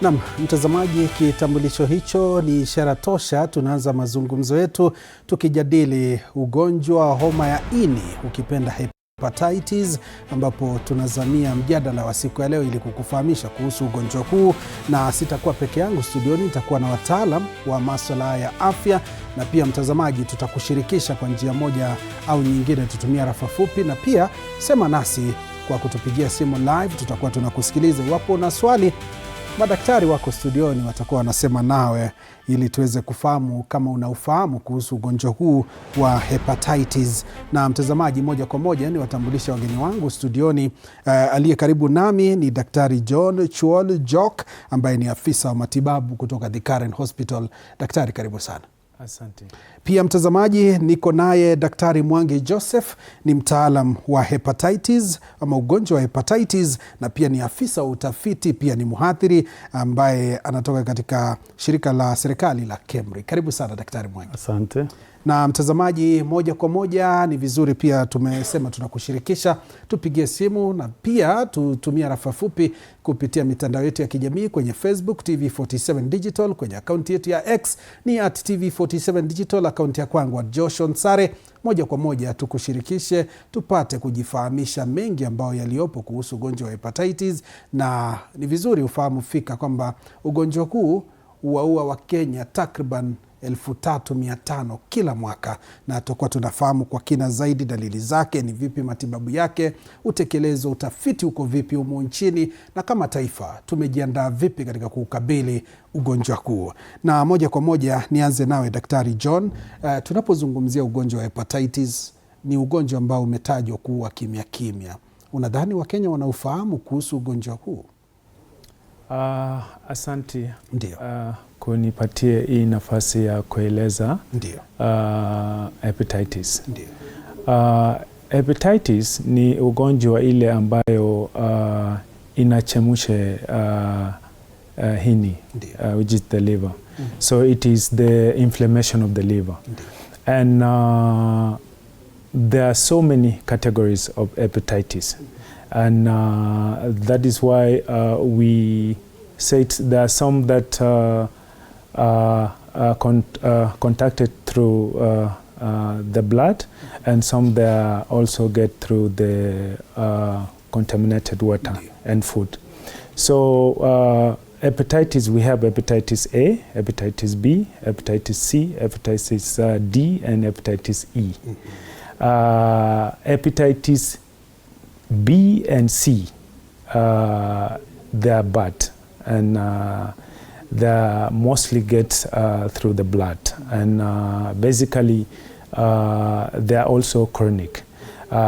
Naam, mtazamaji, kitambulisho hicho ni ishara tosha. Tunaanza mazungumzo yetu tukijadili ugonjwa wa homa ya ini, ukipenda Hepatitis, ambapo tunazamia mjadala wa siku ya leo ili kukufahamisha kuhusu ugonjwa huu, na sitakuwa peke yangu studioni, nitakuwa na wataalam wa masuala ya afya, na pia mtazamaji tutakushirikisha kwa njia moja au nyingine, tutumia rafa fupi, na pia sema nasi kwa kutupigia simu live. Tutakuwa tunakusikiliza. Iwapo una swali, madaktari wako studioni watakuwa wanasema nawe ili tuweze kufahamu kama unaufahamu kuhusu ugonjwa huu wa hepatitis. Na mtazamaji, moja kwa moja ni watambulisha wageni wangu studioni. Aliye karibu nami ni Daktari John Chuol Jok, ambaye ni afisa wa matibabu kutoka The Karen Hospital. Daktari, karibu sana. Asante. Pia mtazamaji, niko naye Daktari Mwangi Joseph, ni mtaalam wa hepatitis ama ugonjwa wa hepatitis, na pia ni afisa wa utafiti, pia ni mhadhiri ambaye anatoka katika shirika la serikali la KEMRI. Karibu sana Daktari Mwangi. Asante. Na mtazamaji, moja kwa moja ni vizuri pia tumesema tunakushirikisha, tupigie simu na pia tutumia rafa fupi kupitia mitandao yetu ya kijamii kwenye Facebook TV47 Digital, kwenye akaunti yetu ya X ni @TV47 Digital, akaunti ya kwangu Joshon Sare. Moja kwa moja tukushirikishe, tupate kujifahamisha mengi ambayo yaliopo kuhusu ugonjwa wa hepatitis. Na ni vizuri ufahamu fika kwamba ugonjwa huu huwaua wa Kenya takriban 3,500 kila mwaka, na tutakuwa tunafahamu kwa kina zaidi dalili zake ni vipi, matibabu yake, utekelezo, utafiti uko vipi humu nchini, na kama taifa tumejiandaa vipi katika kukabili ugonjwa huu. Na moja kwa moja nianze nawe Daktari John. Tunapozungumzia ugonjwa wa hepatitis, ni ugonjwa ambao umetajwa kuwa kimya kimya. Unadhani Wakenya wanaufahamu kuhusu ugonjwa huu? Asante. Ndio. Kunipatie hii nafasi ya kueleza. Ndio. Hepatitis. Ndio. Hepatitis ni ugonjwa ile ambayo inachemushe hini, which is the liver. So it is the inflammation of the liver. And there are so many categories of hepatitis. And that is why we say there are some that contacted through the blood, and some that also get through the contaminated water and food. So hepatitis, we have hepatitis A, hepatitis B, hepatitis C, hepatitis D, and hepatitis E. Hepatitis B and C, they are bad, and they mostly get through the blood, and basically they are also chronic.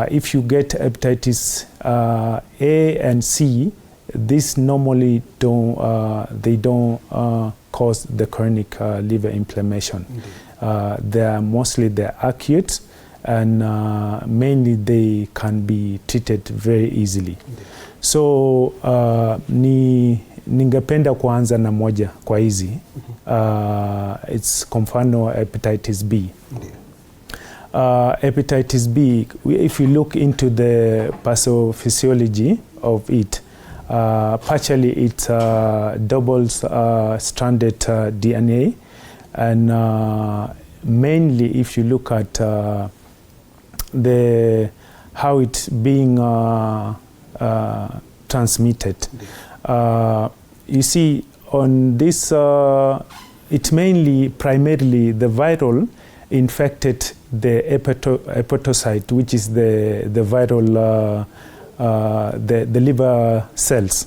If you get hepatitis A and C, this normally don't cause the chronic liver inflammation. They are mostly the acute, and mainly they can be treated very easily. So ningependa kuanza na moja kwa hizi. It's kwa mfano hepatitis B. Hepatitis B, if you look into the pathophysiology of it, partially it doubles stranded DNA, and mainly if you look at how it's being transmitted. You see on this, it's primarily the viral infected the hepatocyte, which is the viral, the liver cells.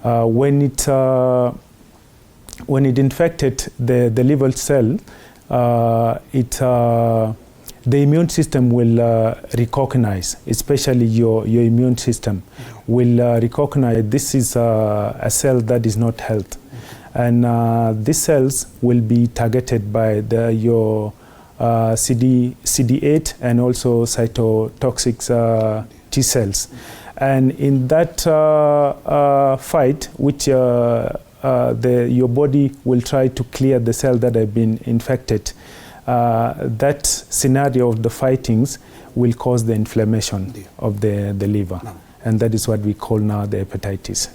When it infected the liver cell, the immune system will recognize, especially your immune system will recognize this is a cell that is not healthy. And these cells will be targeted by your CD8 and also cytotoxic T cells. And in that fight, which your body will try to clear the cell that have been infected, that scenario of the fightings will cause the inflammation of the liver. And that is what we call now the hepatitis.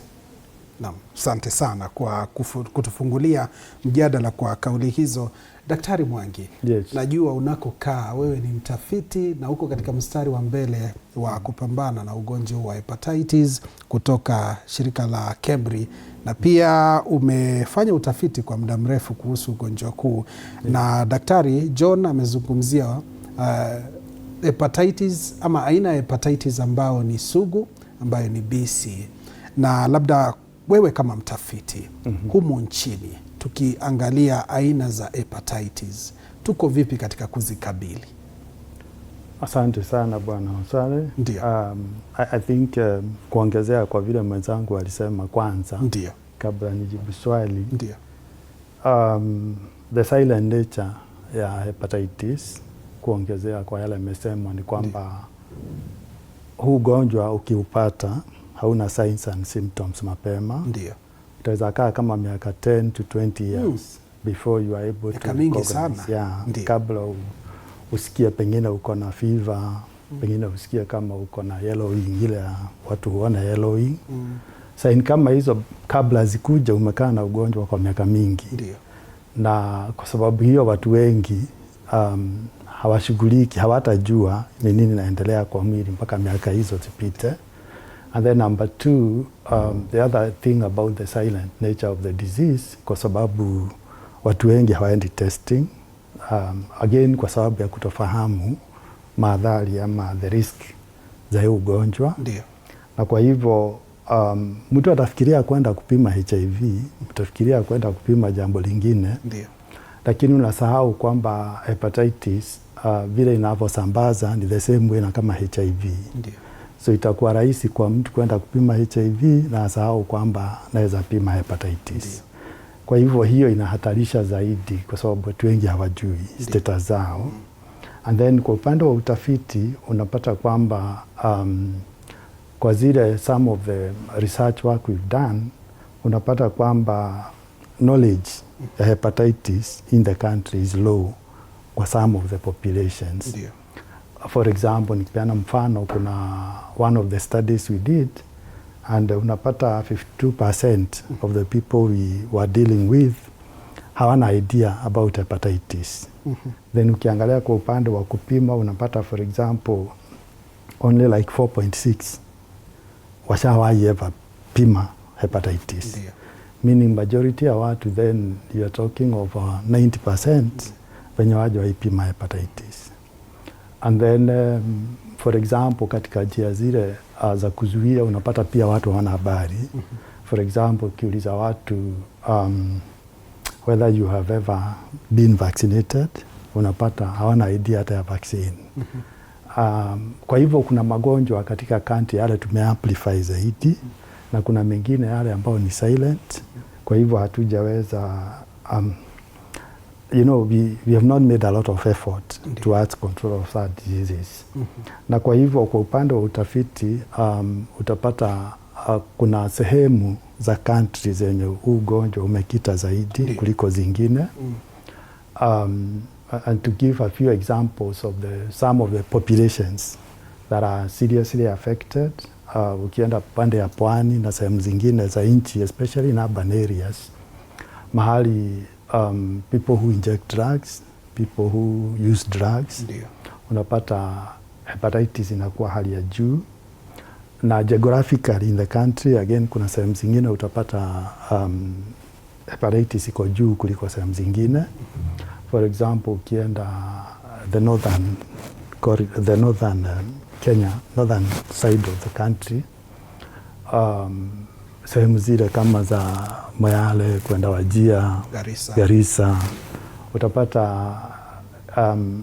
Naam, asante sana kwa kutufungulia mjadala kwa kauli hizo. Daktari Mwangi, Yes. Najua unakokaa wewe ni mtafiti na uko katika mstari wa mbele wa kupambana na ugonjwa wa hepatitis kutoka shirika la KEMRI, na pia umefanya utafiti kwa muda mrefu kuhusu ugonjwa huu. Na Daktari John amezungumzia hepatitis ama aina ya hepatitis ambayo ni sugu, ambayo ni BC. Na labda wewe kama mtafiti humu nchini, tukiangalia aina za hepatitis, tuko vipi katika kuzikabili? Asante sana Bwana Osale. Ndio. I think kuongezea kwa vile mwenzangu alisema kwanza, Ndio. kabla nijibu swali. Ndio. The silent nature ya hepatitis, kuongezea kwa yale amesema, ni kwamba huu ugonjwa ukiupata hauna signs and symptoms mapema. Ndio. Utaweza kaa kama miaka 10 to 20 years before you are able to recognize. Kabla usikie pengine uko na fever, pengine usikie kama uko na yellowing, ile watu huona yellowing. Sign kama hizo kabla zikuja umekaa na ugonjwa kwa miaka mingi. Ndio. Na kwa sababu hiyo watu wengi hawashughuliki, hawatajua ni nini naendelea kwa mwili mpaka miaka hizo zipite. And then number two, the other thing about the silent nature of the disease, kwa sababu watu wengi hawaendi testing, again kwa sababu ya kutofahamu madhari ama the risk za hiyo ugonjwa. Ndio. Na kwa hivyo mtu atafikiria kwenda kupima HIV, utafikiria kwenda kupima jambo lingine. Ndio. Lakini unasahau kwamba hepatitis vile inavyosambaza ni the same way na kama HIV. Ndio. So itakuwa rahisi kwa mtu kwenda kupima HIV na asahau kwamba naweza pima hepatitis. Ndio. Kwa hivyo hiyo inahatarisha zaidi kwa sababu watu wengi hawajui status zao. And then kwa upande wa utafiti unapata kwamba kwa zile some of the research work we've done, unapata kwamba knowledge ya hepatitis in the country is low kwa some of the populations. Ndio. For example, nikipeana mfano, kuna one of the studies we did, and unapata 52% of the people we were dealing with hawana idea about hepatitis. Then ukiangalia kwa upande wa kupima unapata, for example, only like 4.6 washawahi ever pima hepatitis. Ndio. Meaning majority ya watu, then you are talking of 90% wenye hawajawahi pima hepatitis. And then for example, katika njia zile za kuzuia unapata pia watu hawana habari. For example, ukiuliza watu whether you have ever been vaccinated, unapata hawana idea hata ya vaccine. Kwa hivyo kuna magonjwa katika country yale tumeamplify zaidi, na kuna mengine yale ambao ni silent. Kwa hivyo hatujaweza we have not made a lot of effort towards control of that diseases. Na kwa hivyo kwa upande wa utafiti utapata kuna sehemu za country zenye ugonjwa umekita zaidi kuliko zingine. And to give a few examples of some of the populations that are seriously affected, ukienda pande ya pwani na sehemu zingine za nchi, especially in urban areas, mahali people who inject drugs, people who use drugs, unapata hepatitis inakuwa hali ya juu. Na geographically in the country, again, kuna sehemu zingine utapata hepatitis iko juu kuliko sehemu zingine. For example, ukienda the northern Kenya, northern side of the country, sehemu zile kama za Moyale kwenda Wajia, Garissa, utapata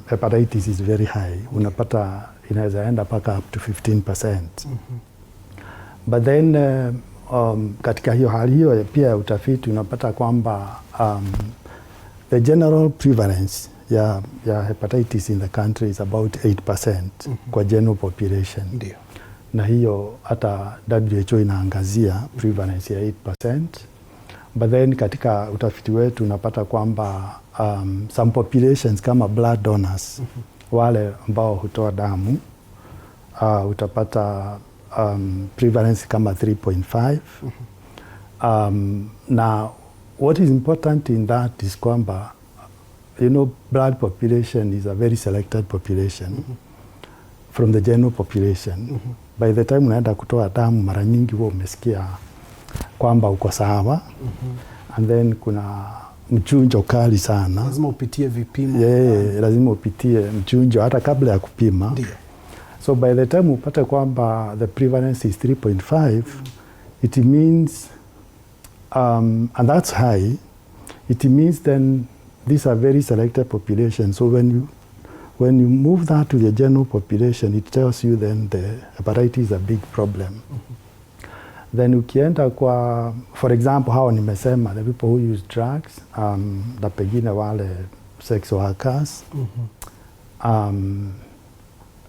hepatitis is very high. Unapata inaweza enda paka up to 15%. But then katika hiyo hali hiyo pia utafiti unapata kwamba the general prevalence ya hepatitis in the country is about 8% kwa general population. Ndio. Na hiyo hata WHO inaangazia prevalence ya 8%. But then katika utafiti wetu unapata kwamba some populations kama blood donors, wale ambao hutoa damu, utapata prevalence kama 3.5. Now, what is important in that is kwamba, you know, blood population is a very selected population from the general population. By the time unaenda kutoa damu, mara nyingi huwa umesikia kwamba uko sawa. And then kuna mchunjo kali sana. Lazima upitie vipimo. Lazima upitie mchunjo hata kabla ya kupima. Ndiyo. So by the time upate kwamba the prevalence is 3.5, it means, and that's high, it means then these are very selected populations. So when you move that to the general population, it tells you then the hepatitis is a big problem. Then ukienda kwa, for example, how nimesema, the people who use drugs, na pengine wale sex workers,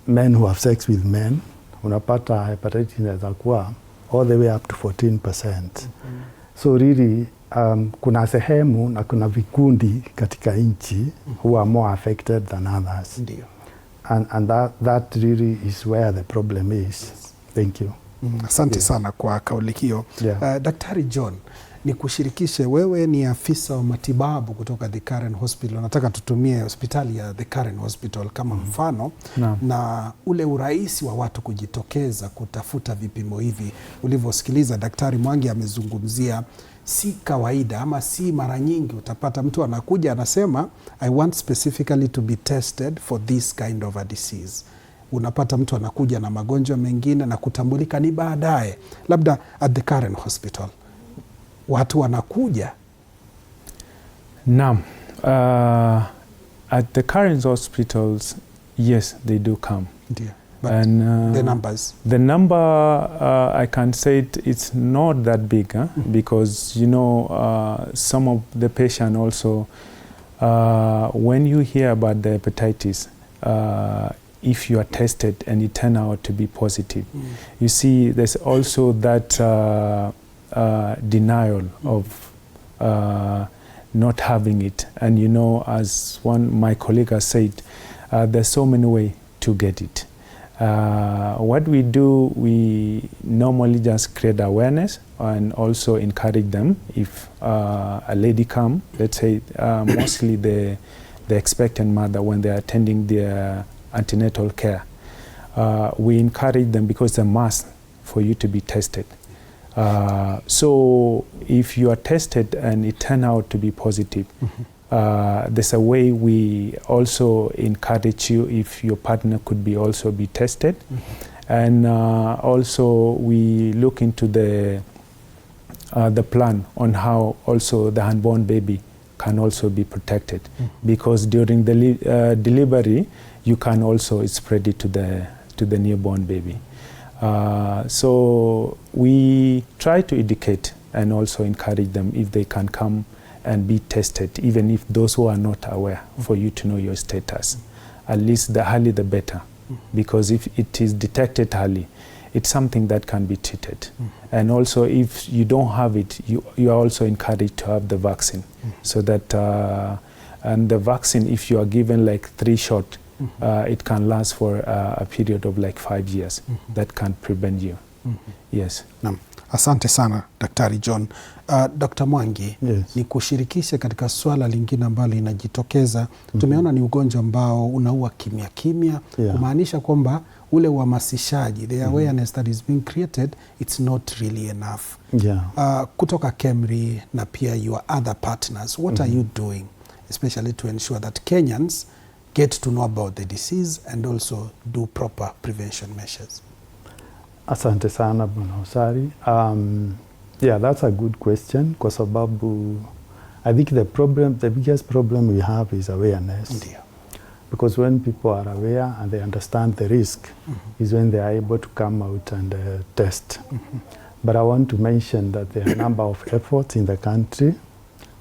men who have sex with men, unapata hepatitis inaweza kuwa all the way up to 14%. So really, kuna sehemu na kuna vikundi katika nchi who are more affected than others. Ndiyo. And that really is where the problem is. Yes. Thank you. Asante sana kwa kauli hiyo. Daktari John, ni kushirikishe, wewe ni afisa wa matibabu kutoka The Karen Hospital. Nataka tutumie hospitali ya The Karen Hospital kama mfano na ule urahisi wa watu kujitokeza kutafuta vipimo hivi. Ulivyosikiliza Daktari Mwangi amezungumzia, si kawaida ama si mara nyingi utapata mtu anakuja anasema I want specifically to be tested for this kind of a disease. Unapata mtu anakuja na magonjwa mengine na kutambulika ni baadaye. Labda at The Karen Hospital watu wanakuja? Naam. At the current hospitals, yes, they do come. Ndiyo. But and the numbers? The number, I can say it's not that big, because, you know, some of the patient also, when you hear about the hepatitis, if you are tested and it turn out to be positive, you see there's also that denial of not having it. And you know, as my colleague has said, there's so many ways to get it. What we do, we normally just create awareness and also encourage them. If a lady come, let's say mostly the expectant mother, when they are attending their antenatal care, we encourage them because it's a must for you to be tested. So if you are tested and it turn out to be positive, there's a way we also encourage you if your partner could be also be tested. And also we look into the plan on how also the unborn baby can also be protected, because during the delivery you can also spread it to the newborn baby. So we try to educate and also encourage them if they can come and be tested, even if those who are not aware, for you to know your status. At least the early the better, because if it is detected early, it's something that can be treated. And also if you don't have it, you are also encouraged to have the vaccine, so that and the vaccine, if you are given like 3 shots, it can last for a period of like 5 years. That can prevent you. Yes. Asante sana Daktari John. Dr. Mwangi, yes, ni kushirikishe katika swala lingine ambalo linajitokeza. Tumeona ni ugonjwa ambao unaua kimya kimya, kumaanisha kwamba ule uhamasishaji, the awareness that is being created, it's not really enough. Kutoka KEMRI na pia your other partners, what are you doing especially to ensure that Kenyans get to know about the disease and also do proper prevention measures? Asante sana Bwana Osari. Yeah, that's a good question, kwa sababu I think the biggest problem we have is awareness. Ndiyo. Because when people are aware and they understand the risk, is when they are able to come out and test. But I want to mention that there are a number of efforts in the country,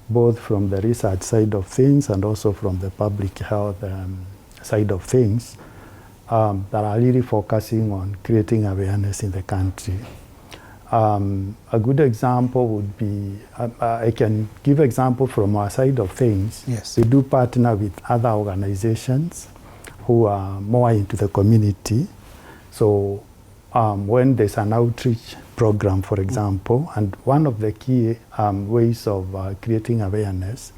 both from the research side of things and also from the public health side of things, that are really focusing on creating awareness in the country. A good example would be, I can give example from our side of things. Yes. We do partner with other organizations who are more into the community. So when there's an outreach program, for example, and one of the key ways of creating awareness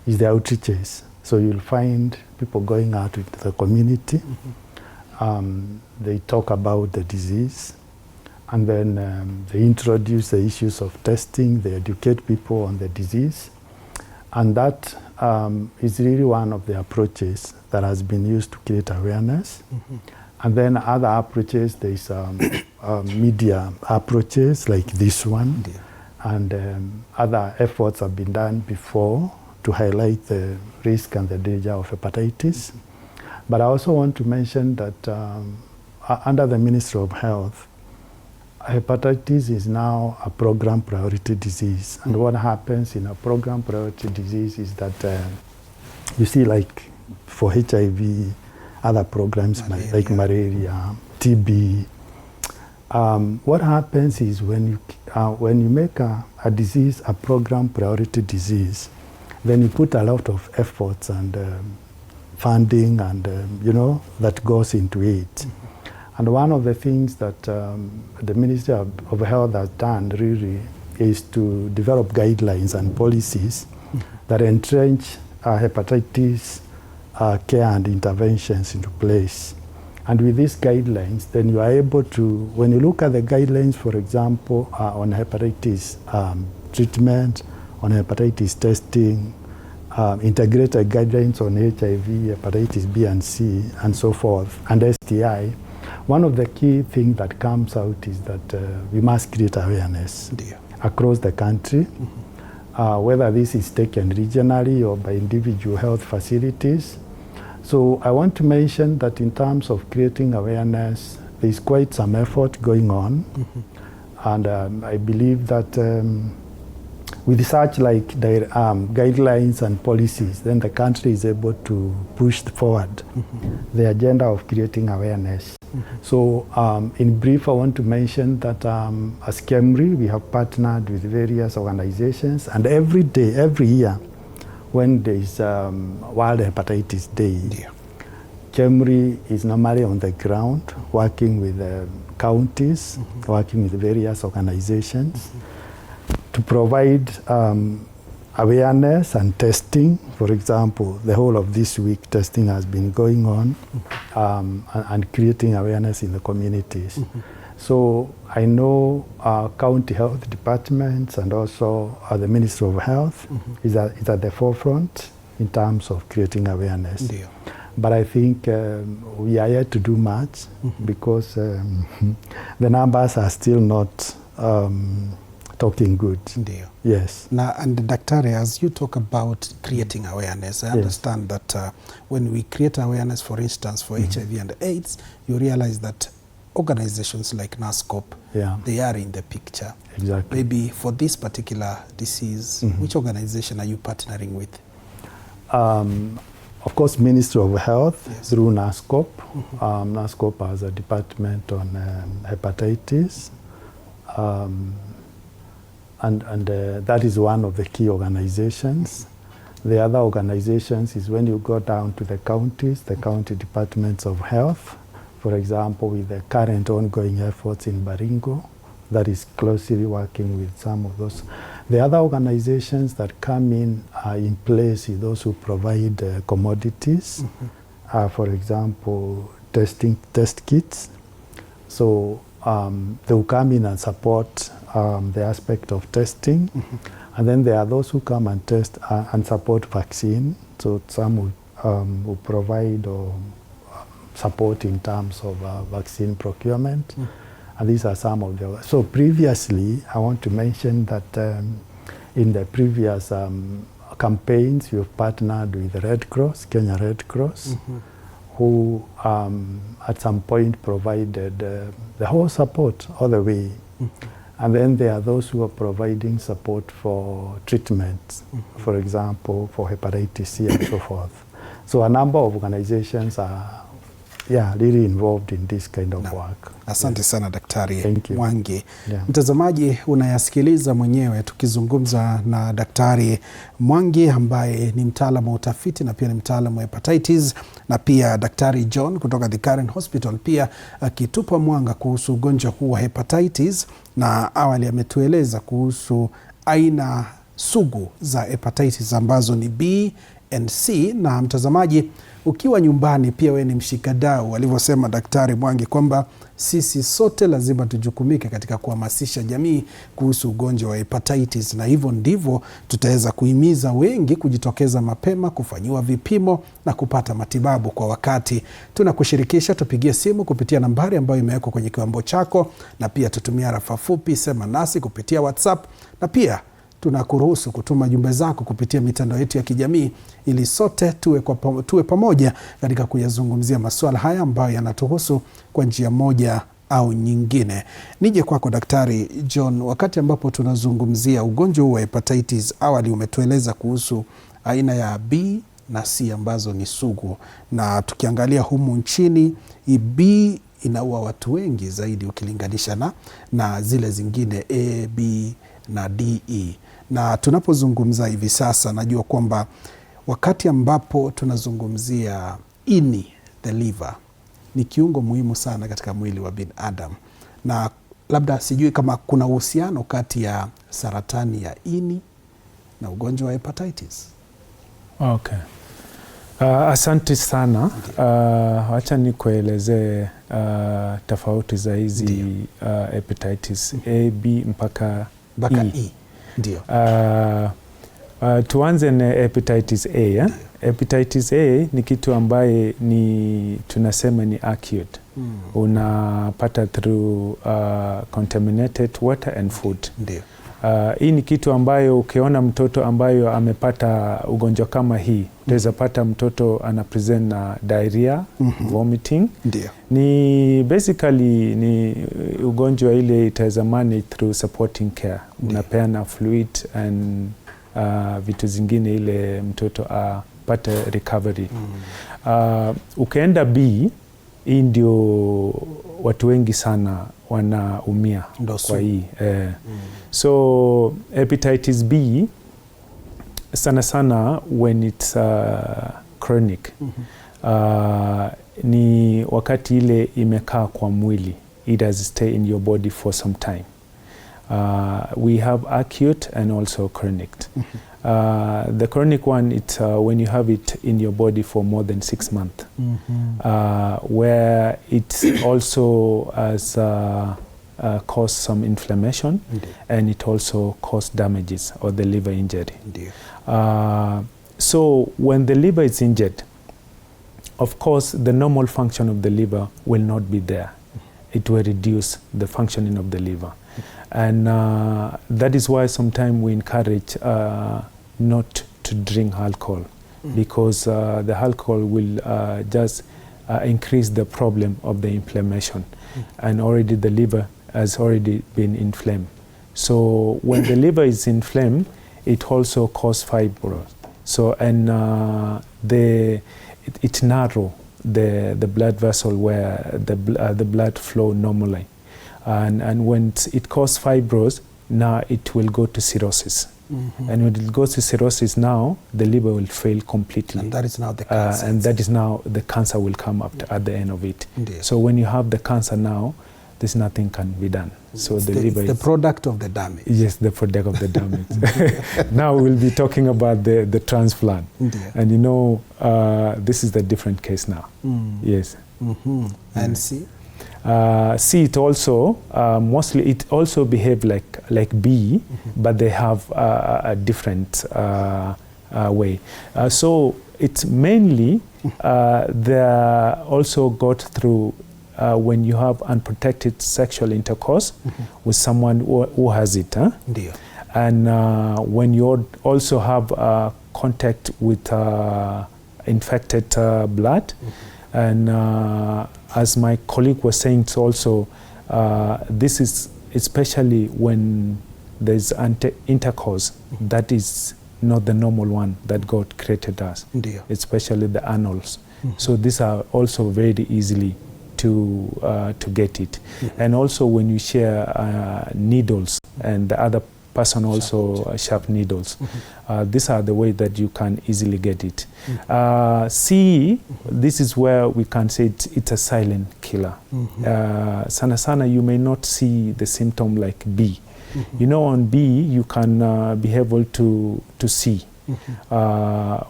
is the outreaches. So you'll find people going out into the community, they talk about the disease, and then they introduce the issues of testing, they educate people on the disease, and that is really one of the approaches that has been used to create awareness. And then other approaches, there's media approaches like this one, and other efforts have been done before to highlight the risk and the danger of hepatitis. But I also want to mention that under the Ministry of Health, hepatitis is now a program priority disease. And what happens in a program priority disease is that you see, like for HIV, other programs like malaria, TB. What happens is when you make a disease a program priority disease, then you put a lot of efforts and funding and that goes into it. And one of the things that the Ministry of Health has done really is to develop guidelines and policies that entrench hepatitis care and interventions into place. And with these guidelines, then you are able to, when you look at the guidelines, for example, on hepatitis treatment, on hepatitis testing, integrated guidelines on HIV, hepatitis B and C, and so forth, and STI, one of the key things that comes out is that we must create awareness across the country, whether this is taken regionally or by individual health facilities. So I want to mention that in terms of creating awareness, there's quite some effort going on. And I believe that with such like guidelines and policies, then the country is able to push forward the agenda of creating awareness. So in brief, I want to mention that as KEMRI, we have partnered with various organizations, and every day, every year, when there is World Hepatitis Day, KEMRI is normally on the ground, working with counties, working with various organizations to provide awareness and testing. For example, the whole of this week, testing has been going on and creating awareness in the communities. So I know county health departments and also the Ministry of Health is at the forefront in terms of creating awareness. But I think we are yet to do much because the numbers are still not talking good. Yes. Now, and Daktari, as you talk about creating awareness, I understand that when we create awareness, for instance, for HIV and AIDS, you realize that organizations like NASCOP, they are in the picture. Exactly. Maybe for this particular disease, which organization are you partnering with? Of course, Ministry of Health through NASCOP. NASCOP has a department on hepatitis. And that is one of the key organizations. The other organizations is when you go down to the counties, the county departments of health. For example, with the current ongoing efforts in Baringo, that is closely working with some of those. The other organizations that come in place is those who provide commodities. For example, test kits. So they will come in and support the aspect of testing. And then there are those who come and test and support vaccine. So some will provide or support in terms of vaccine procurement. And these are some of the... So previously, I want to mention that in the previous campaigns, you've partnered with the Red Cross, Kenya Red Cross, who at some point provided the whole support all the way. And then there are those who are providing support for treatments, for example, for hepatitis C and so forth. So a number of organizations are really involved in this kind of work. Asante sana Daktari Mwangi. Yeah. Mtazamaji, unayasikiliza mwenyewe tukizungumza na Daktari Mwangi ambaye ni mtaalamu wa utafiti na pia ni mtaalamu wa hepatitis, na pia Daktari John kutoka The Karen Hospital pia akitupa mwanga kuhusu ugonjwa huu wa hepatitis, na awali ametueleza kuhusu aina sugu za hepatitis ambazo ni B and C. Na mtazamaji, ukiwa nyumbani pia we ni mshikadau, alivyosema Daktari Mwangi kwamba sisi sote lazima tujukumike katika kuhamasisha jamii kuhusu ugonjwa wa hepatitis, na hivyo ndivyo tutaweza kuhimiza wengi kujitokeza mapema, kufanyiwa vipimo na kupata matibabu kwa wakati. Tunakushirikisha, tupigie simu kupitia nambari ambayo imewekwa kwenye kiwambo chako, na pia tutumia rafa fupi sema nasi kupitia WhatsApp, na pia tunakuruhusu kutuma jumbe zako kupitia mitandao yetu ya kijamii ili sote tuwe pamoja katika kuyazungumzia masuala haya ambayo yanatuhusu kwa njia moja au nyingine. Nije kwako Daktari John, wakati ambapo tunazungumzia ugonjwa huu wa hepatitis, awali umetueleza kuhusu aina ya B na C ambazo ni sugu, na tukiangalia humu nchini B inaua watu wengi zaidi ukilinganisha na zile zingine A, B na D, E. Na tunapozungumza hivi sasa, najua kwamba wakati ambapo tunazungumzia ini, the liver, ni kiungo muhimu sana katika mwili wa binadamu, na labda sijui kama kuna uhusiano kati ya saratani ya ini na ugonjwa wa hepatitis. Okay. Asante sana. Wacha nikueleze tofauti za hizi hepatitis A, B mpaka E. Ndio. Tuanze na hepatitis A. Hepatitis A ni kitu ambaye tunasema ni acute. Unapata through contaminated water and food. Ndio. Hii ni kitu ambayo ukiona mtoto ambayo amepata ugonjwa kama hii, utaweza pata mtoto ana present na diarrhea, vomiting. Ndio. Ni basically ni ugonjwa ile itaweza manage through supporting care. Unapeana fluid and vitu zingine ile mtoto apate recovery. Ukaenda B, hii ndio watu wengi sana wanaumia kwa hii. So hepatitis B sana sana when it's chronic, ni wakati ile imekaa kwa mwili, it has stay in your body for some time. We have acute and also chronic. The chronic one, it's when you have it in your body for more than 6 months, where it also has cause some inflammation. And it also cause damages or the liver injury. So when the liver is injured, of course the normal function of the liver will not be there. It will reduce the functioning of the liver. And that is why sometimes we encourage not to drink alcohol, because the alcohol will just increase the problem of the inflammation. And already the liver has already been inflamed. So when the liver is inflamed, it also causes fibrosis. So and it narrow the blood vessel where the blood flow normally. And when it causes fibrosis, now it will go to cirrhosis. And when it goes to cirrhosis, now the liver will fail completely. And that is now the cancer. And that is now the cancer will come up at the end of it. So when you have the cancer now, there's nothing can be done. So the liver is the product of the damage. Yes, the product of the damage. Now we'll be talking about the transplant. And you know, this is the different case now. Yes. And C? C, it also mostly it also behave like B, but they have a different way. So it's mainly they also got through when you have unprotected sexual intercourse with someone who has it. And when you also have contact with infected blood. And as my colleague was saying, it's also this is especially when there's intercourse that is not the normal one that God created us, especially the anals. So these are also very easily to get it. And also when you share needles and the other person also sharp needles, these are the way that you can easily get it. C, this is where we can say it's a silent killer. Sana sana you may not see the symptom like B. You know, on B you can be able to see.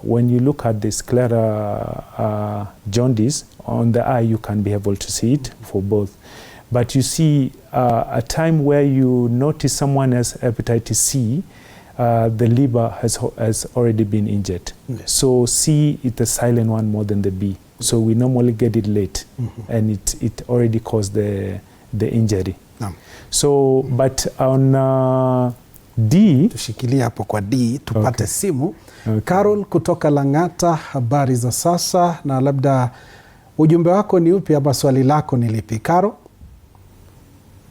When you look at the sclera jaundice on the eye, you can be able to see it for both. But you see a time where you notice someone has hepatitis C, the liver has already been injured. So C is the silent one more than the B. So we normally get it late, and it already caused the injury. So but on D, tushikilia hapo kwa D tupate simu. Carol kutoka Lang'ata, habari za sasa, na labda ujumbe wako ni upi ama swali lako ni lipi? Carol?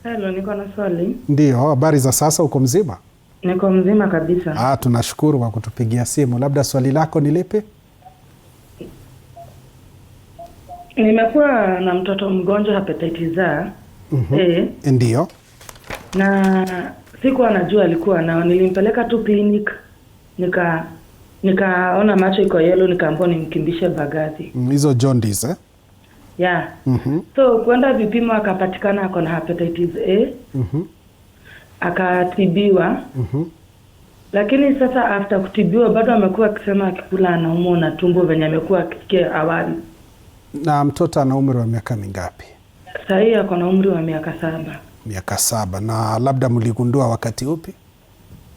Hello, niko na swali. Ndio, habari za sasa, uko mzima? Niko mzima kabisa. Tunashukuru kwa kutupigia simu. Labda swali lako ni lipi? Nimekuwa na mtoto mgonjwa hepatitis A. Ndio. Na sikuwa najua alikuwa nao. Nilimpeleka tu clinic, nikaona macho iko yellow, nikaambiwa nimkimbishe Bagathi. Hizo jaundice Yeah. So kwenda vipimo akapatikana ako na hepatitis A. Akatibiwa. Lakini sasa after kutibiwa bado amekuwa akisema akikula anaumwa na tumbo venye amekuwa akisikia awali. Na mtoto ana umri wa miaka mingapi? Sasa hivi ako na umri wa miaka 7. Miaka 7. Na labda mligundua wakati upi?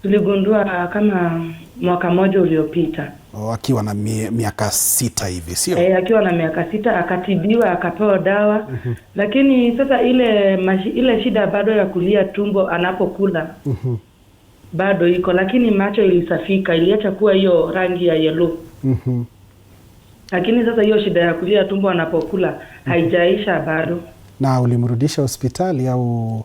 Tuligundua kama mwaka mmoja uliopita. Akiwa na miaka 6 hivi, sio? Akiwa na miaka 6 akatibiwa, akapewa dawa. Lakini sasa ile shida bado ya kulia tumbo anapokula. Bado iko, lakini macho ilisafika, iliacha kuwa hiyo rangi ya yellow. Lakini sasa hiyo shida ya kulia tumbo anapokula haijaisha bado. Na ulimrudisha hospitali au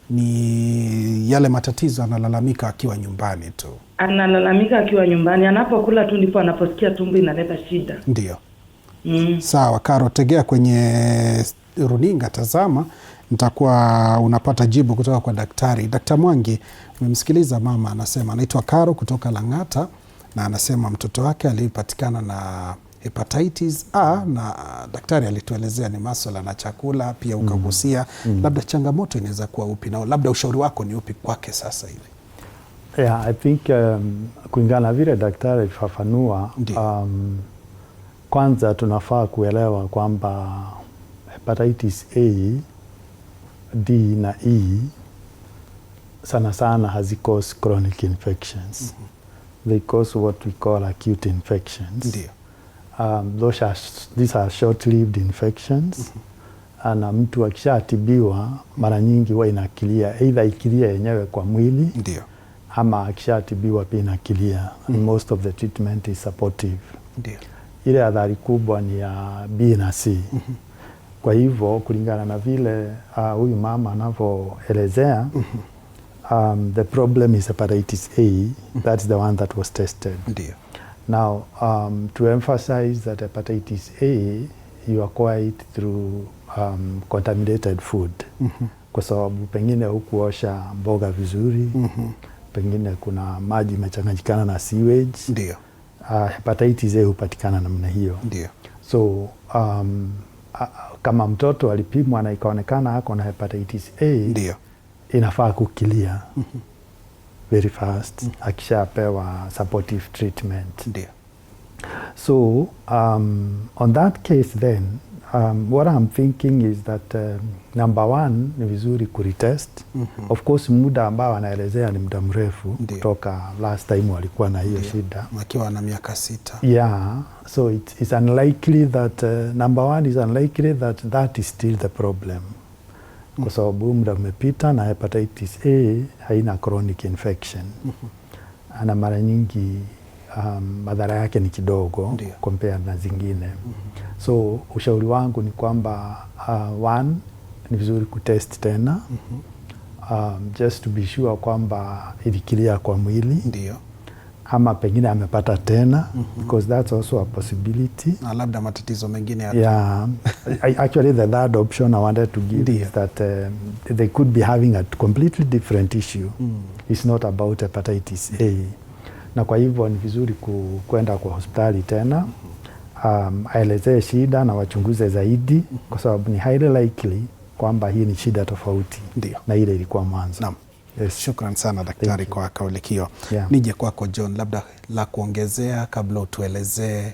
ni yale matatizo analalamika akiwa nyumbani tu? Analalamika akiwa nyumbani, anapokula tu ndipo anaposikia tumbo inaleta shida. Ndio. Sawa, Karo, tegea kwenye runinga, tazama, nitakuwa unapata jibu kutoka kwa daktari. Daktari Mwangi, umemsikiliza mama, anasema anaitwa Karo kutoka Lang'ata, na anasema mtoto wake alipatikana na hepatitis A, na daktari alituelezea ni masuala na chakula pia ukagusia. Labda changamoto inaweza kuwa upi, na labda ushauri wako ni upi kwake sasa hivi? Yeah, I think kulingana vile daktari alifafanua, kwanza tunafaa kuelewa kwamba hepatitis A, D na E sana sana has caused chronic infections. They cause what we call acute infections. Ndio. These are short-lived infections. Na mtu akishatibiwa mara nyingi huwa inakilia, either ikilia yenyewe kwa mwili. Ndio. Ama akishatibiwa pia inakilia. Most of the treatment is supportive. Ndio. Ile adhari kubwa ni ya B na C. Kwa hivyo kulingana na vile huyu mama anavyoelezea, the problem is hepatitis A. That's the one that was tested. Ndio. Now, to emphasize that hepatitis A, you acquire it through contaminated food. Kwa sababu pengine hukuosha mboga vizuri, pengine kuna maji imechanganyikana na sewage. Ndio. Hepatitis A hupatikana namna hiyo. Ndio. So, kama mtoto alipimwa na ikaonekana ako na hepatitis A, ndio, inafaa kukilia very fast akishapewa supportive treatment. Ndio. So on that case then what I'm thinking is that number one ni vizuri kuretest. Of course muda ambao anaelezea ni muda mrefu kutoka last time walikuwa na hiyo shida wakiwa na miaka 6. Yeah, so it's unlikely that number one is unlikely that is still the problem. Kwa sababu muda umepita na hepatitis A haina chronic infection. Ana mara nyingi madhara yake ni kidogo compare na zingine. So ushauri wangu ni kwamba one ni vizuri kutest tena just to be sure kwamba ilikilia kwa mwili. Ndio. ama pengine amepata tena, because that's also a possibility. Na labda matatizo mengine yeah. Actually the third option I wanted to give is that they could be having a completely different issue. It's not about hepatitis A. Na kwa hivyo ni vizuri kwenda kwa hospitali tena, aelezee shida na wachunguze zaidi, kwa sababu ni highly likely kwamba hii ni shida tofauti na ile ilikuwa mwanzo. Naam. Yes. Shukran sana daktari kwa kauli hiyo. Nije kwako John, labda la kuongezea kabla utuelezee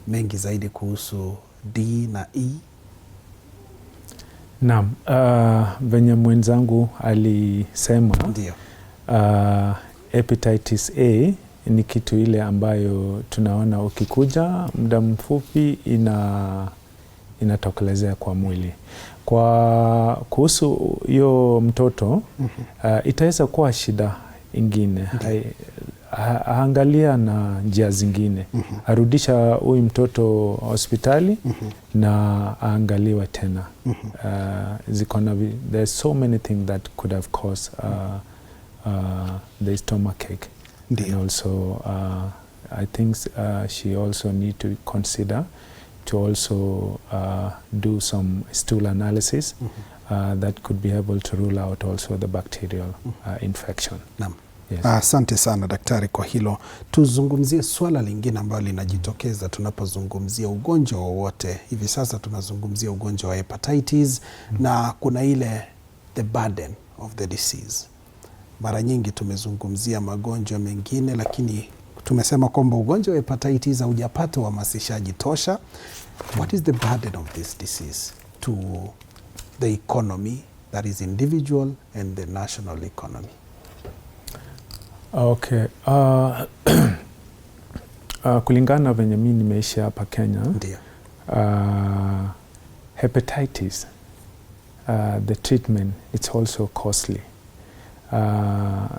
mengi zaidi kuhusu D na E. Naam, venye mwenzangu alisema, hepatitis A ni kitu ile ambayo tunaona ukikuja muda mfupi inatokelezea kwa mwili. Kwa kuhusu hiyo mtoto, itaweza kuwa shida ingine. Angalia na njia zingine. Arudisha huyu mtoto hospitali na aangaliwe tena. There's so many things that could have caused the stomachache. And also, I think she also need to consider to also do some stool analysis that could be able to rule out also the bacterial infection. Naam. Yes. Asante sana daktari kwa hilo. Tuzungumzie swala lingine ambalo linajitokeza tunapozungumzia ugonjwa wowote. Hivi sasa tunazungumzia ugonjwa wa hepatitis na kuna ile the burden of the disease. Mara nyingi tumezungumzia magonjwa mengine, lakini tumesema kwamba ugonjwa wa hepatitis haujapata uhamasishaji tosha. What is the burden of this disease to the economy, that is individual and the national economy? Okay. Kulingana venye mimi nimeishi hapa Kenya, hepatitis, the treatment, it's also costly.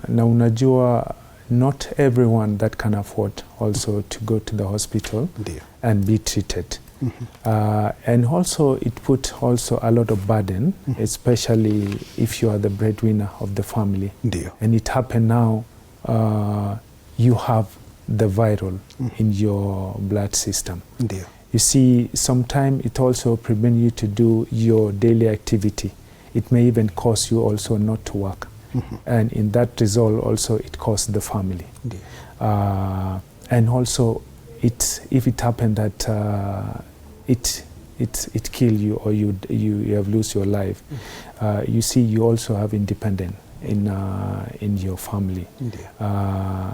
Na unajua, not everyone that can afford also to go to the hospital and be treated. And also it put also a lot of burden, especially if you are the breadwinner of the family. And it happened now, you have the viral in your blood system. You see, sometimes it also prevents you to do your daily activity. It may even cause you also not to work. And in that result also it costs the family. And also if it happened that it kill you or you have lose your life, you see, you also have independent in your family.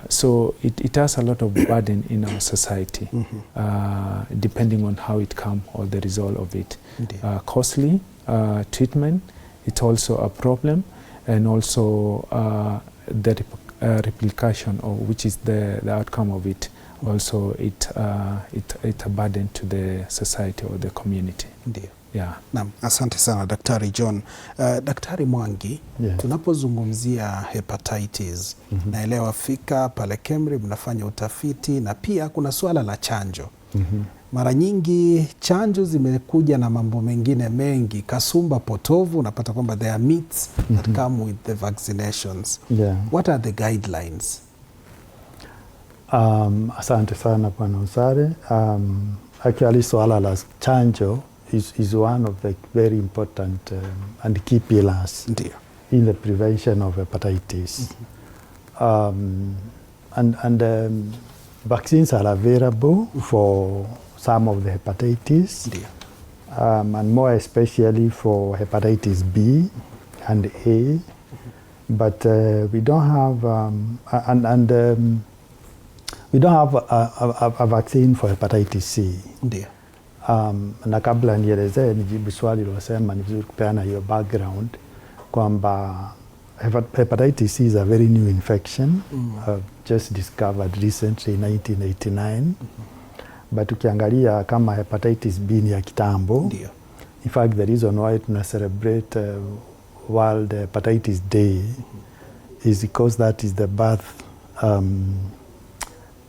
So it has a lot of burden in our society, depending on how it come or the result of it. Costly treatment, it's also a problem, and also the replication, or which is the outcome of it. Also, it's a burden to the society or the community. Yeah. Naam, asante sana Daktari John. Daktari Mwangi, tunapozungumzia hepatitis, naelewa fika pale KEMRI mnafanya utafiti na pia kuna swala la chanjo. Mara nyingi chanjo zimekuja na mambo mengine mengi, kasumba potovu, unapata kwamba there are myths that come with the vaccinations. What are the guidelines? Asante sana Bwana Usare. Actually, swala la chanjo is one of the very important and key pillars in the prevention of hepatitis. Vaccines are available for some of the hepatitis, and more especially for hepatitis B and A, but we don't have we don't have a vaccine for hepatitis C. Na kabla nielezee nijibu swali lilosema ni vizuri kupeana hiyo background kwamba hepatitis C is a very new infection, just discovered recently in 1989. But ukiangalia kama hepatitis B ni ya kitambo. In fact, the reason why tuna celebrate World Hepatitis Day is because that is the birth,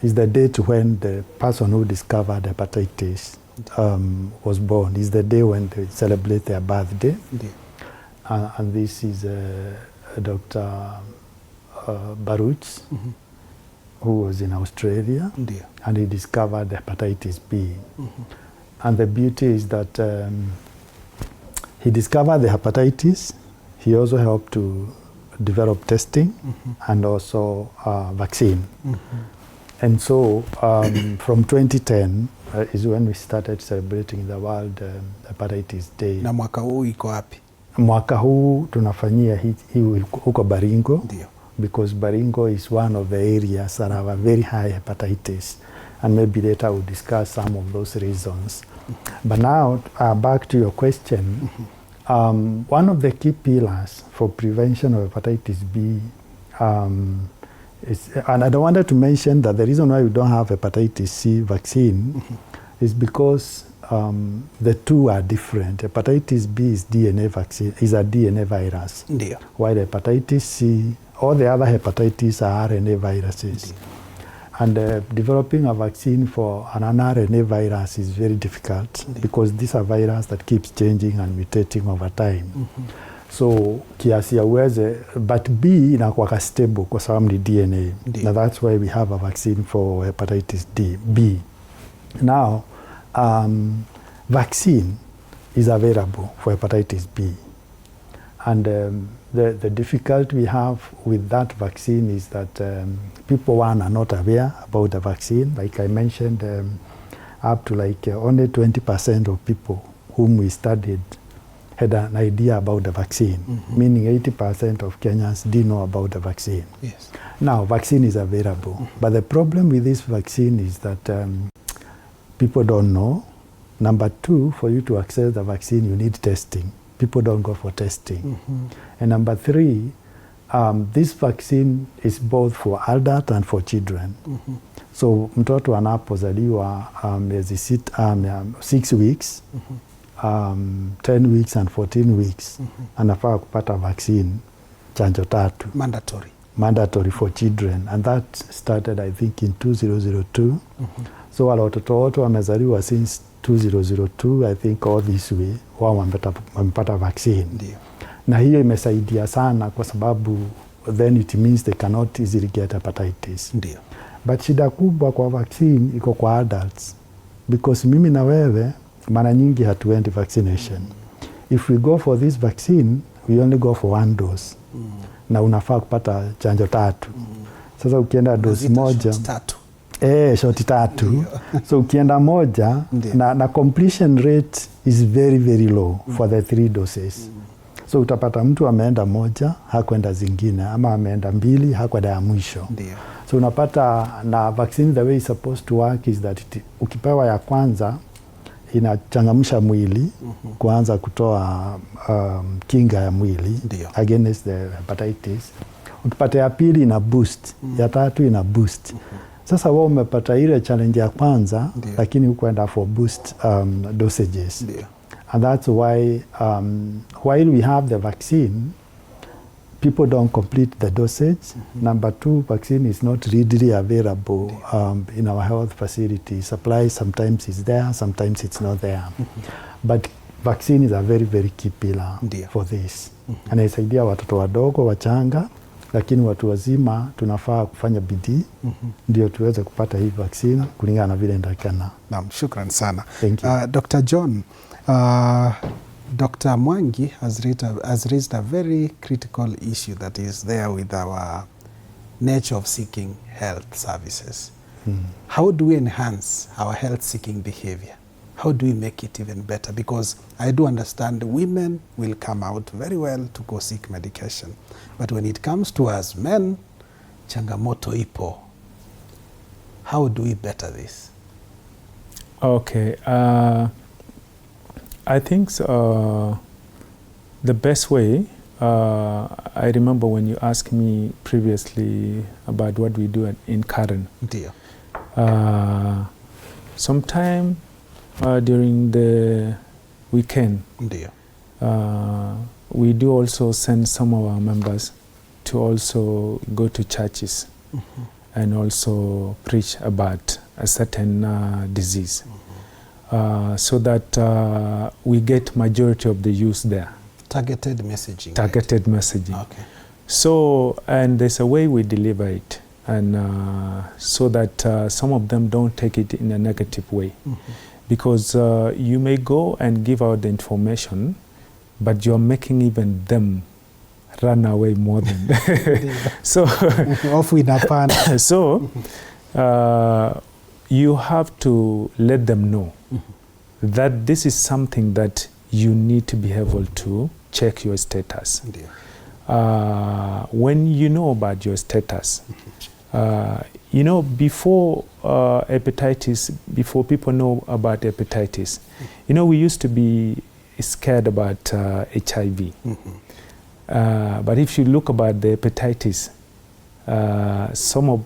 is the date when the person who discovered hepatitis was born. Is the day when they celebrate their birthday. And this is Dr. Baruch. who was in Australia, and he discovered hepatitis B. And the beauty is that he discovered the hepatitis. He also helped to develop testing and also vaccine. And so from 2010 is when we started celebrating the World Hepatitis Day. Na mwaka huu iko wapi? Mwaka huu tunafanyia hii huko Baringo. Ndio. Because Baringo is one of the areas that have a very high hepatitis, and maybe later we'll discuss some of those reasons. But now, back to your question, one of the key pillars for prevention of hepatitis B is, and I wanted to mention that the reason why we don't have hepatitis C vaccine is because the two are different. Hepatitis B is DNA vaccine, is a DNA virus, while hepatitis C, all the other hepatitis are RNA viruses. And developing a vaccine for an RNA virus is very difficult because these are viruses that keeps changing and mutating over time. So kiasi ya uweze, but B inakuwa stable kwa sababu ni DNA. Now that's why we have a vaccine for hepatitis B. Now, vaccine is available for hepatitis B. And the difficulty we have with that vaccine is that people, one, are not aware about the vaccine. Like I mentioned, up to like only 20% of people whom we studied had an idea about the vaccine, meaning 80% of Kenyans didn't know about the vaccine. Yes. Now, vaccine is available, but the problem with this vaccine is that people don't know. Number two, for you to access the vaccine, you need testing. People don't go for testing. And number three, this vaccine is both for adult and for children. So mtoto anapozaliwa 6 weeks, 10 weeks and 14 weeks, anafaa kupata vaccine chanjo 3. Mandatory for children. And that started, I think, in 2002. So wale watoto wote wamezaliwa since 2002, I think all this way, wao wamepata vaccine. Na hiyo imesaidia sana kwa sababu then it means they cannot easily get hepatitis. But shida kubwa kwa vaccine iko kwa adults. Because mimi na wewe, mara nyingi hatuendi vaccination. If we go for this vaccine, we only go for 1 dose. Na unafaa kupata chanjo 3. Sasa ukienda dose moja, shoti 3. So ukienda moja, na completion rate is very, very low for the 3 doses. So utapata mtu ameenda moja, hakwenda zingine, ama ameenda 2, hakwenda ya mwisho. So unapata na vaccine, the way it's supposed to work is that ukipewa ya kwanza, inachangamsha mwili, kuanza kutoa kinga ya mwili against the hepatitis. Ukipata ya pili ina boost, ya 3 ina boost. Sasa wao umepata ile challenge ya kwanza, lakini hukwenda for boost dosages. And that's why while we have the vaccine, people don't complete the dosage. Number 2, vaccine is not readily available in our health facility. Supply sometimes is there, sometimes it's not there. But vaccine is a very, very key pillar for this. Anaisaidia watoto wadogo, wachanga, lakini watu wazima tunafaa kufanya bidii ndio tuweze kupata hii vaccine kulingana na vile ndakana. Naam, shukran sana. Thank you. Dr. John, Dr. Mwangi has raised a very critical issue that is there with our nature of seeking health services. How do we enhance our health-seeking behavior? How do we make it even better? Because I do understand women will come out very well to go seek medication. But when it comes to us men, changamoto ipo. How do we better this? Okay. I think the best way, I remember when you asked me previously about what we do in Karen. Sometime during the weekend, we do also send some of our members to also go to churches and also preach about a certain disease. So that we get majority of the youth there. Targeted messaging. Targeted messaging. Okay. So, and there's a way we deliver it. and so that some of them don't take it in a negative way. Because you may go and give out the information, but you're making even them run away more than so off with a pan. So you have to let them know that this is something that you need to be able to check your status. When you know about your status, you know, before hepatitis, before people know about hepatitis, you know, we used to be scared about HIV. But if you look about the hepatitis, some of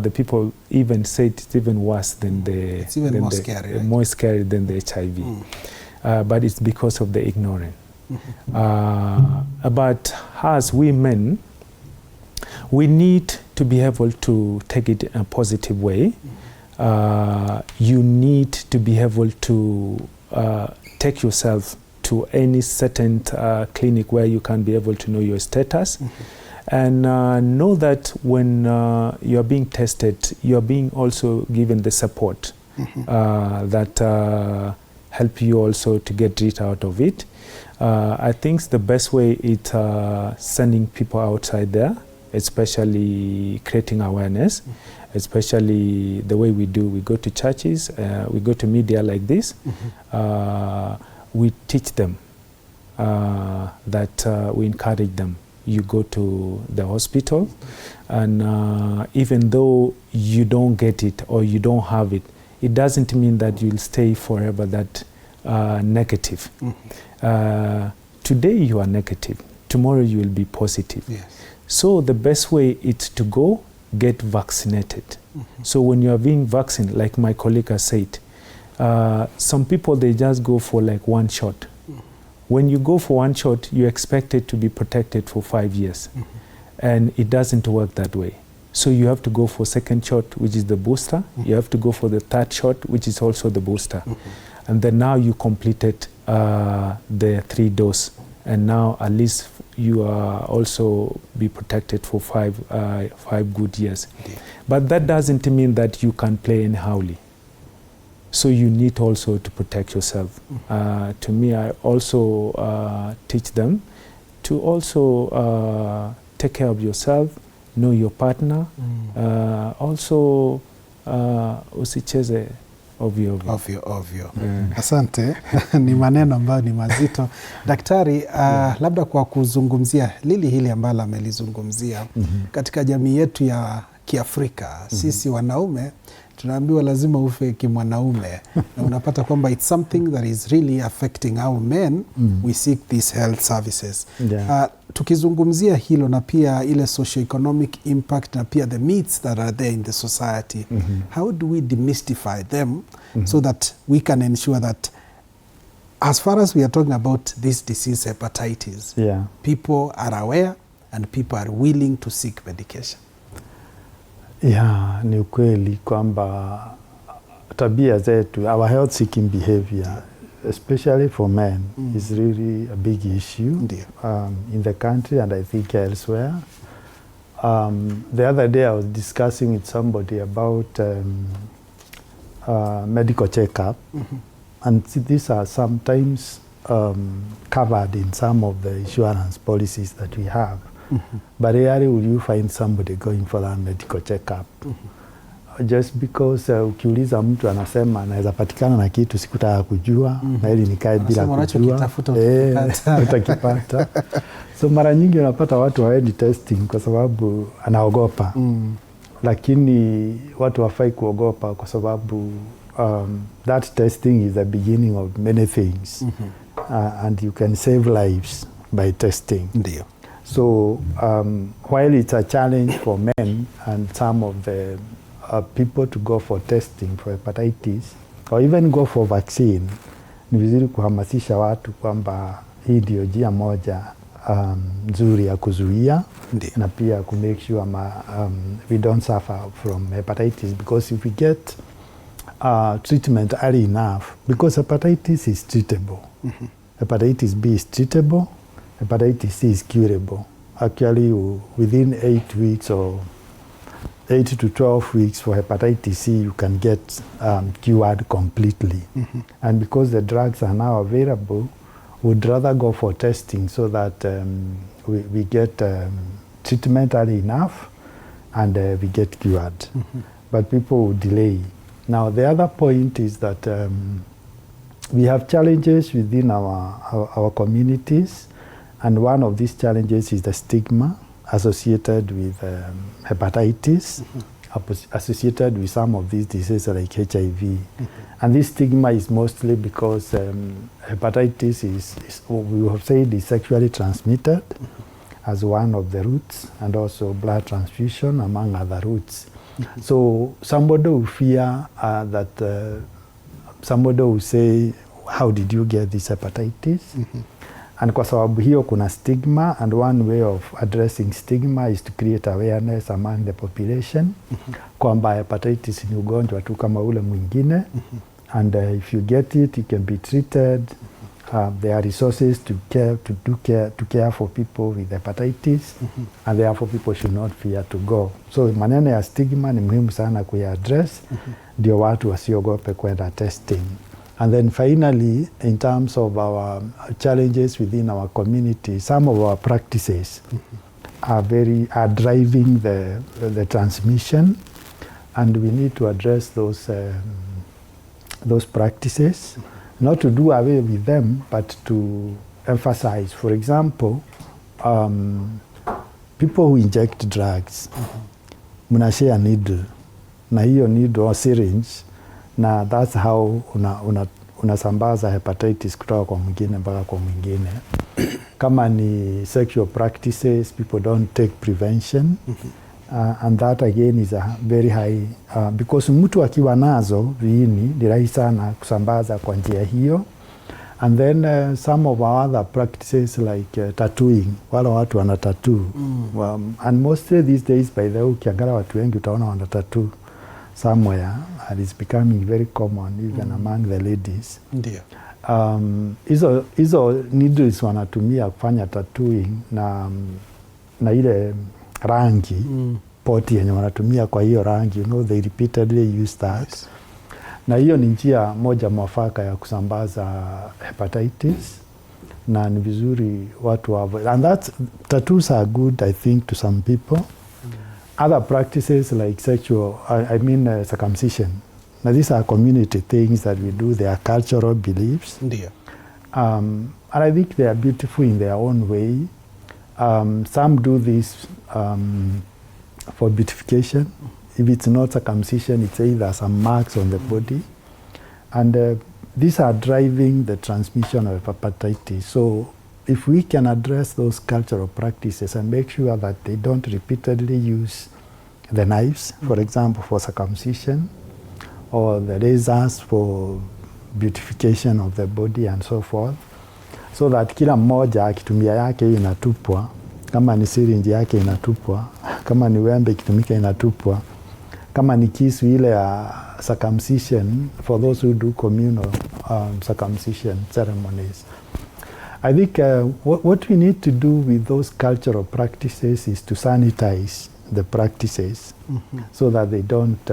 the people even say it's even worse than the... It's even more scary, right? More scary than the HIV. But it's because of the ignorance. But as women, we need to be able to take it in a positive way. You need to be able to take yourself to any certain clinic where you can be able to know your status. And know that when you are being tested, you are being also given the support that help you also to get rid out of it. I think the best way is sending people outside there, especially creating awareness, especially the way we do. We go to churches, we go to media like this. We teach them that we encourage them. You go to the hospital, and even though you don't get it or you don't have it, it doesn't mean that you'll stay forever that negative. Today you are negative, tomorrow you will be positive. So the best way is to go get vaccinated. So when you are being vaccinated, like my colleague has said, some people, they just go for like one shot. When you go for one shot, you expect it to be protected for 5 years. And it doesn't work that way. So you have to go for second shot, which is the booster. You have to go for the third shot, which is also the booster. And then now you completed the 3 dose. And now at least you are also be protected for 5 good years. But that doesn't mean that you can play anyhowly. So you need also to protect yourself. To me, I also teach them to also take care of yourself, know your partner. Also usicheze ovyo ovyo. Asante. Ni maneno ambayo ni mazito. Daktari, labda kwa kuzungumzia hili ambalo amelizungumzia katika jamii yetu ya Kiafrika, sisi wanaume tunaambiwa lazima ufe kimwanaume. Na unapata kwamba it's something that is really affecting our men. We seek these health services. Tukizungumzia hilo na pia ile socioeconomic impact na pia the myths that are there in the society, how do we demystify them so that we can ensure that as far as we are talking about this disease, hepatitis, people are aware and people are willing to seek medication? Ni ukweli kwamba tabia zetu, our health seeking behavior, especially for men, is really a big issue in the country and I think elsewhere. The other day I was discussing with somebody about medical checkup, and these are sometimes covered in some of the insurance policies that we have. But rarely will you find somebody going for a medical checkup. Just because ukiuliza mtu anasema anaweza patikana na kitu sikutaka kujua, na ili nikae bila kujua, utakipata. So mara nyingi unapata watu hawaendi testing kwa sababu anaogopa. Lakini watu hawafai kuogopa kwa sababu that testing is the beginning of many things. And you can save lives by testing. So while it's a challenge for men and some of the people to go for testing for hepatitis or even go for vaccine, ni vizuri kuhamasisha watu kwamba hii ndio njia moja nzuri ya kuzuia na pia ku make sure we don't suffer from hepatitis, because if we get treatment early enough, because hepatitis is treatable. Hepatitis B is treatable. Hepatitis C is curable. Actually, within 8 weeks or 8 to 12 weeks for hepatitis C, you can get cured completely. And because the drugs are now available, we'd rather go for testing so that we get treatment early enough and we get cured. But people will delay. Now, the other point is that we have challenges within our communities, and one of these challenges is the stigma associated with hepatitis, associated with some of these diseases like HIV. And this stigma is mostly because hepatitis is we have said, is sexually transmitted as one of the routes, and also blood transfusion among other routes. So somebody will fear that somebody will say, how did you get this hepatitis? And kwa sababu hiyo kuna stigma, and one way of addressing stigma is to create awareness among the population kwamba hepatitis ni ugonjwa tu kama ule mwingine, and if you get it, you can be treated. There are resources to care for people with hepatitis, and therefore people should not fear to go. So maneno ya stigma ni muhimu sana kuya-address, ndio watu wasiogope kwenda testing. And then finally, in terms of our challenges within our community, some of our practices are driving the transmission, and we need to address those practices, not to do away with them, but to emphasize. For example, people who inject drugs, mnashare needle, na hiyo needle or syringe, na that's how unasambaza hepatitis kutoka kwa mwingine mpaka kwa mwingine. Kama ni sexual practices, people don't take prevention, and that again is a very high, because mtu akiwa nazo viini ni rahisi sana kusambaza kwa njia hiyo. And then some of our other practices like tattooing, wala watu wana tattoo. And mostly these days, by the way, ukiangalia watu wengi utaona wana tattoo somewhere, and it's becoming very common even among the ladies. Ndio. Hizo needles wanatumia kufanya tattooing na ile rangi, poti yenye wanatumia kwa hiyo rangi, you know, they repeatedly use that. Yes. Na hiyo ni njia moja mwafaka ya kusambaza hepatitis, na ni vizuri watu and tattoos are good, I think, to some people. Other practices like sexual, circumcision. Now these are community things that we do, they are cultural beliefs. Ndio. And I think they are beautiful in their own way. Some do this for beautification. If it's not circumcision, it's either some marks on the body. And these are driving the transmission of hepatitis. So if we can address those cultural practices and make sure that they don't repeatedly use the knives, for example, for circumcision, or the razors for beautification of the body and so forth, so that kila mmoja akitumia yake inatupwa, kama ni syringe yake inatupwa, kama ni wembe ikitumika inatupwa, kama ni kisu ile ya circumcision for those who do communal circumcision ceremonies. I think what we need to do with those cultural practices is to sanitize the practices so that they don't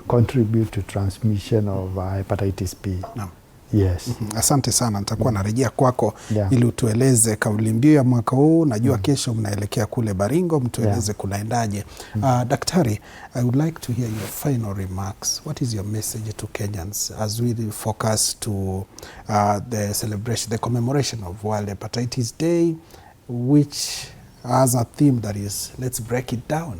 contribute to transmission of hepatitis B. No. Yes. Asante sana, nitakuwa narejea kwako ili utueleze kauli mbiu ya mwaka huu. Najua kesho mnaelekea kule Baringo, mtueleze kunaendaje. Daktari, I would like to hear your final remarks. What is your message to Kenyans as we focus to the celebration, the commemoration of World Hepatitis Day, which has a theme that is, let's break it down?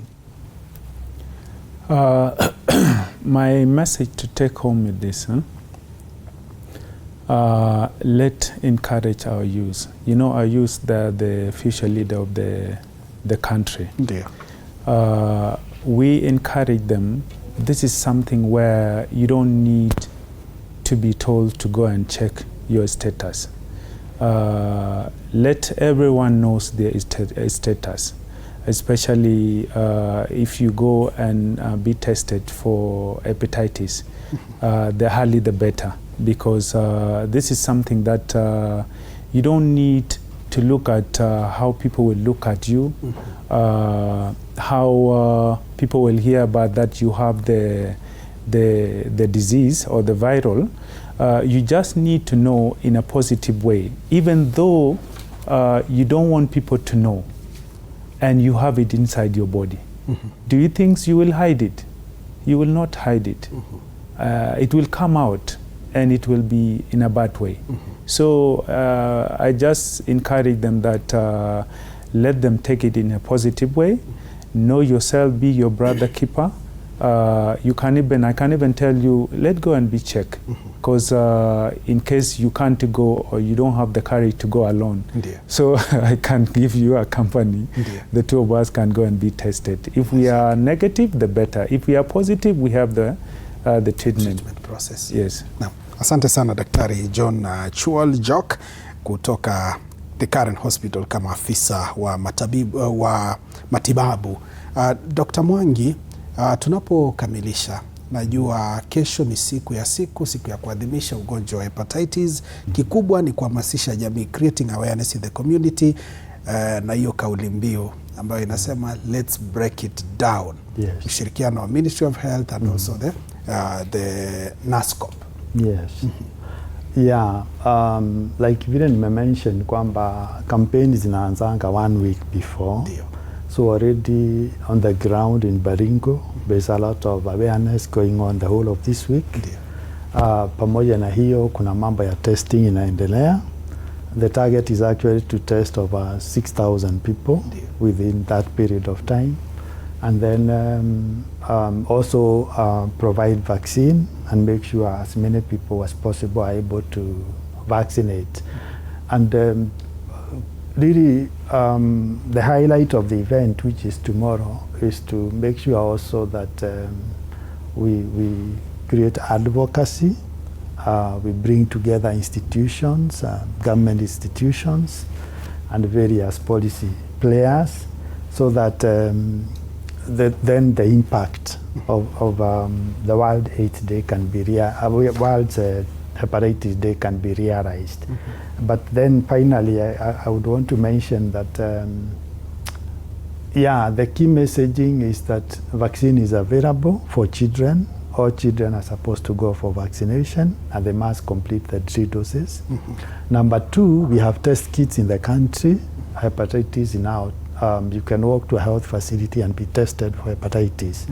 My message to take home with this, let encourage our youth. You know, our youth, they're the future leader of the country. Yeah. We encourage them. This is something where you don't need to be told to go and check your status. Let everyone knows their status, especially if you go and be tested for hepatitis, the earlier the better, because this is something that you don't need to look at how people will look at you, how people will hear about that you have the disease or the viral. You just need to know in a positive way, even though you don't want people to know and you have it inside your body. Do you think you will hide it? You will not hide it. It will come out and it will be in a bad way. So I just encourage them that let them take it in a positive way. Know yourself, be your brother keeper. I can even tell you, let go and be checked, because in case you can't go or you don't have the courage to go alone. Indeed. So I can give you a company. Indeed. The two of us can go and be tested. If we are negative, the better. If we are positive, we have the treatment process. Yes. Now, asante sana Daktari John Chuol Jok kutoka the Current Hospital kama afisa wa matibabu. Dr. Mwangi, tunapokamilisha, najua kesho ni siku ya kuadhimisha ugonjwa wa hepatitis. Kikubwa ni kuhamasisha jamii, creating awareness in the community, na hiyo kauli mbiu ambayo inasema let's break it down. Yes. Ushirikiano wa Ministry of Health and also the NASCOP. Yes. Yeah, like vile nimemention kwamba campaigns zinaanzanga 1 week before. Dio. So already on the ground in Baringo, there's a lot of awareness going on the whole of this week. Pamoja na hiyo kuna mambo ya testing inaendelea. The target is actually to test over 6,000 people within that period of time. And then also provide vaccine and make sure as many people as possible are able to vaccinate. And really the highlight of the event, which is tomorrow, is to make sure also that we create advocacy. We bring together institutions, government institutions, and various policy players, so that then the impact of the World AIDS Day can be World Hepatitis Day can be realized. But then finally, I would want to mention that the key messaging is that vaccine is available for children. All children are supposed to go for vaccination, and they must complete the 3 doses. Number 2, we have test kits in the country. Hepatitis now, you can walk to a health facility and be tested for hepatitis.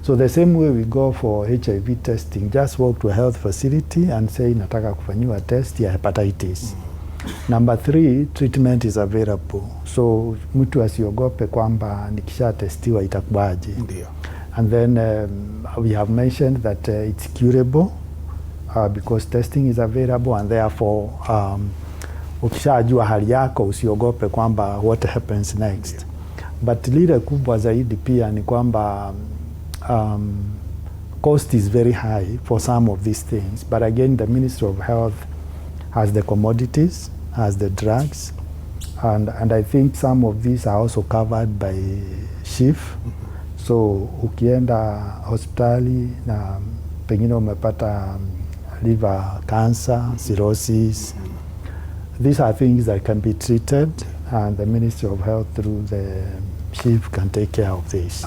So the same way we go for HIV testing, just walk to a health facility and say nataka kufanyiwa test ya hepatitis. Number 3, treatment is available. So mtu asiogope kwamba nikisha testiwa itakuwaje. And then we have mentioned that it's curable because testing is available, and therefore ukishajua hali yako usiogope kwamba what happens next. But lile kubwa zaidi pia ni kwamba cost is very high for some of these things. But again, the Ministry of Health has the commodities, has the drugs, and I think some of these are also covered by SHIF. So ukienda hospitali na pengine umepata liver cancer, cirrhosis, these are things that can be treated, and the Ministry of Health through the SHIF can take care of this.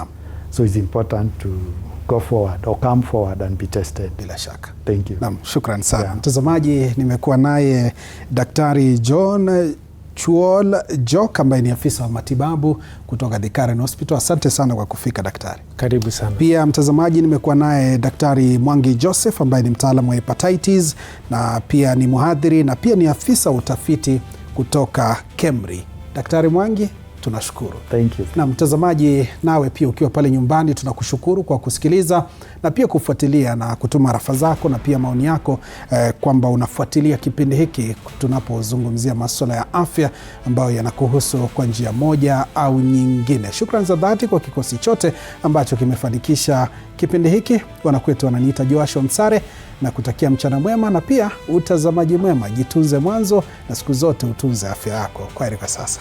So it's important to go forward or come forward and be tested. Bila shaka. Thank you. Naam, shukran sana. Mtazamaji, nimekuwa naye Daktari John Chuol Jok ambaye ni afisa wa matibabu kutoka The Current Hospital. Asante sana kwa kufika daktari. Karibu sana. Pia mtazamaji, nimekuwa naye Daktari Mwangi Joseph ambaye ni mtaalamu wa hepatitis na pia ni mhadhiri na pia ni afisa utafiti kutoka KEMRI. Daktari Mwangi, tunashukuru. Thank you. Na mtazamaji, nawe pia ukiwa pale nyumbani tunakushukuru kwa kusikiliza na pia kufuatilia na kutuma rafa zako na pia maoni yako kwamba unafuatilia kipindi hiki tunapozungumzia masuala ya afya ambayo yanakuhusu kwa njia moja au nyingine. Shukrani za dhati kwa kikosi chote ambacho kimefanikisha kipindi hiki. Wanakwetu wananiita Joashua Msare na kutakia mchana mwema na pia utazamaji mwema. Jitunze mwanzo na siku zote utunze afya yako. Kwaheri kwa sasa.